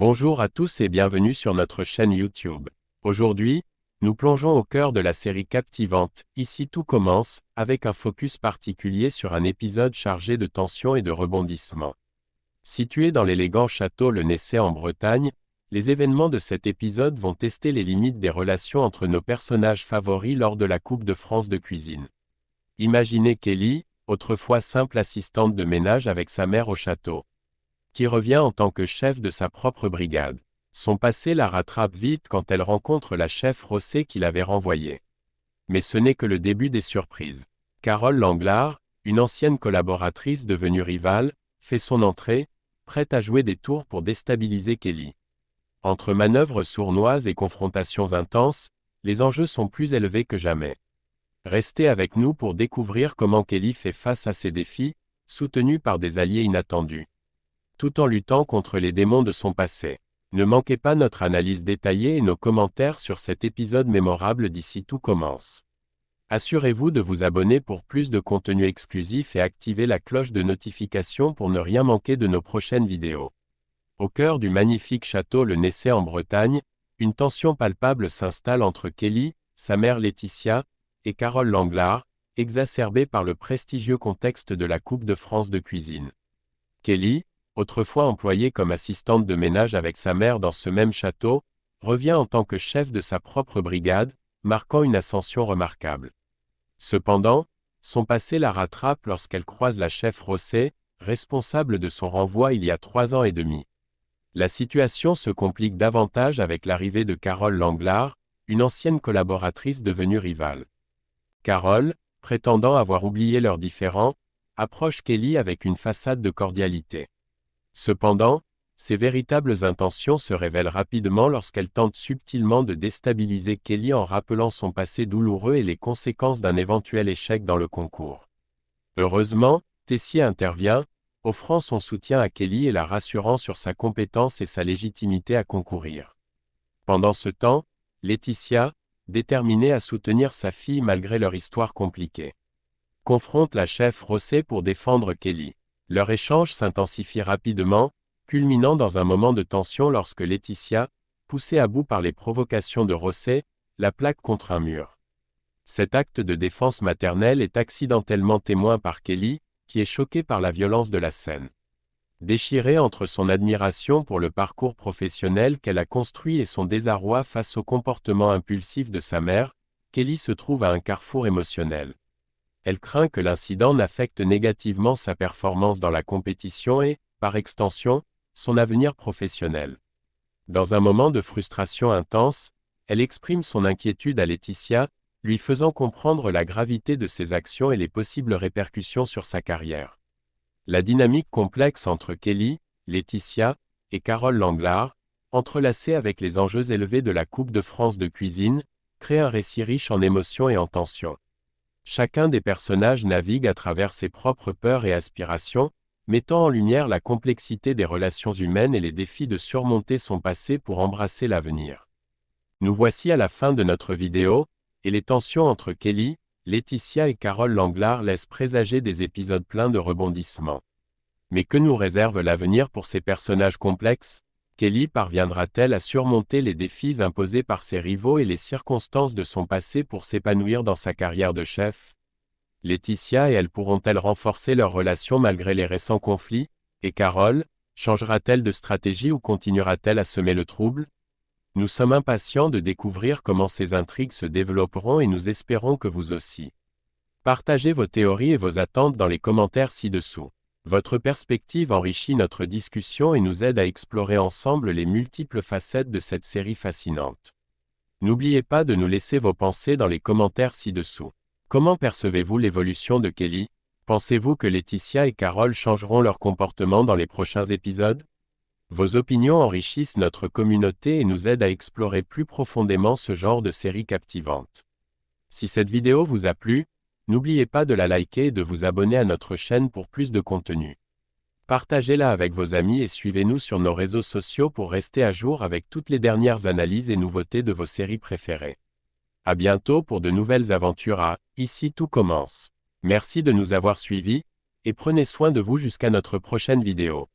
Bonjour à tous et bienvenue sur notre chaîne YouTube. Aujourd'hui, nous plongeons au cœur de la série captivante, Ici tout commence, avec un focus particulier sur un épisode chargé de tension et de rebondissements. Situé dans l'élégant château Le Nessay en Bretagne, les événements de cet épisode vont tester les limites des relations entre nos personnages favoris lors de la Coupe de France de cuisine. Imaginez Kelly, autrefois simple assistante de ménage avec sa mère au château, qui revient en tant que chef de sa propre brigade. Son passé la rattrape vite quand elle rencontre la chef Rossé qui l'avait renvoyée. Mais ce n'est que le début des surprises. Carole Langlard, une ancienne collaboratrice devenue rivale, fait son entrée, prête à jouer des tours pour déstabiliser Kelly. Entre manœuvres sournoises et confrontations intenses, les enjeux sont plus élevés que jamais. Restez avec nous pour découvrir comment Kelly fait face à ces défis, soutenue par des alliés inattendus, tout en luttant contre les démons de son passé. Ne manquez pas notre analyse détaillée et nos commentaires sur cet épisode mémorable d'Ici tout commence. Assurez-vous de vous abonner pour plus de contenu exclusif et activez la cloche de notification pour ne rien manquer de nos prochaines vidéos. Au cœur du magnifique château Le Nessay en Bretagne, une tension palpable s'installe entre Kelly, sa mère Laetitia, et Carole Langlard, exacerbée par le prestigieux contexte de la Coupe de France de cuisine. Kelly, autrefois employée comme assistante de ménage avec sa mère dans ce même château, revient en tant que chef de sa propre brigade, marquant une ascension remarquable. Cependant, son passé la rattrape lorsqu'elle croise la chef Rossé, responsable de son renvoi il y a 3 ans et demi. La situation se complique davantage avec l'arrivée de Carole Langlard, une ancienne collaboratrice devenue rivale. Carole, prétendant avoir oublié leurs différends, approche Kelly avec une façade de cordialité. Cependant, ses véritables intentions se révèlent rapidement lorsqu'elle tente subtilement de déstabiliser Kelly en rappelant son passé douloureux et les conséquences d'un éventuel échec dans le concours. Heureusement, Tessier intervient, offrant son soutien à Kelly et la rassurant sur sa compétence et sa légitimité à concourir. Pendant ce temps, Laetitia, déterminée à soutenir sa fille malgré leur histoire compliquée, confronte la chef Rossé pour défendre Kelly. Leur échange s'intensifie rapidement, culminant dans un moment de tension lorsque Laetitia, poussée à bout par les provocations de Rossé, la plaque contre un mur. Cet acte de défense maternelle est accidentellement témoin par Kelly, qui est choquée par la violence de la scène. Déchirée entre son admiration pour le parcours professionnel qu'elle a construit et son désarroi face au comportement impulsif de sa mère, Kelly se trouve à un carrefour émotionnel. Elle craint que l'incident n'affecte négativement sa performance dans la compétition et, par extension, son avenir professionnel. Dans un moment de frustration intense, elle exprime son inquiétude à Laetitia, lui faisant comprendre la gravité de ses actions et les possibles répercussions sur sa carrière. La dynamique complexe entre Kelly, Laetitia et Carole Langlard, entrelacée avec les enjeux élevés de la Coupe de France de cuisine, crée un récit riche en émotions et en tensions. Chacun des personnages navigue à travers ses propres peurs et aspirations, mettant en lumière la complexité des relations humaines et les défis de surmonter son passé pour embrasser l'avenir. Nous voici à la fin de notre vidéo, et les tensions entre Kelly, Laetitia et Carole Langlard laissent présager des épisodes pleins de rebondissements. Mais que nous réserve l'avenir pour ces personnages complexes? Kelly parviendra-t-elle à surmonter les défis imposés par ses rivaux et les circonstances de son passé pour s'épanouir dans sa carrière de chef? Laetitia et elle pourront-elles renforcer leur relation malgré les récents conflits? Et Carole, changera-t-elle de stratégie ou continuera-t-elle à semer le trouble? Nous sommes impatients de découvrir comment ces intrigues se développeront et nous espérons que vous aussi. Partagez vos théories et vos attentes dans les commentaires ci-dessous. Votre perspective enrichit notre discussion et nous aide à explorer ensemble les multiples facettes de cette série fascinante. N'oubliez pas de nous laisser vos pensées dans les commentaires ci-dessous. Comment percevez-vous l'évolution de Kelly? Pensez-vous que Laetitia et Carole changeront leur comportement dans les prochains épisodes? Vos opinions enrichissent notre communauté et nous aident à explorer plus profondément ce genre de série captivante. Si cette vidéo vous a plu, n'oubliez pas de la liker et de vous abonner à notre chaîne pour plus de contenu. Partagez-la avec vos amis et suivez-nous sur nos réseaux sociaux pour rester à jour avec toutes les dernières analyses et nouveautés de vos séries préférées. À bientôt pour de nouvelles aventures à Ici tout commence. Merci de nous avoir suivis, et prenez soin de vous jusqu'à notre prochaine vidéo.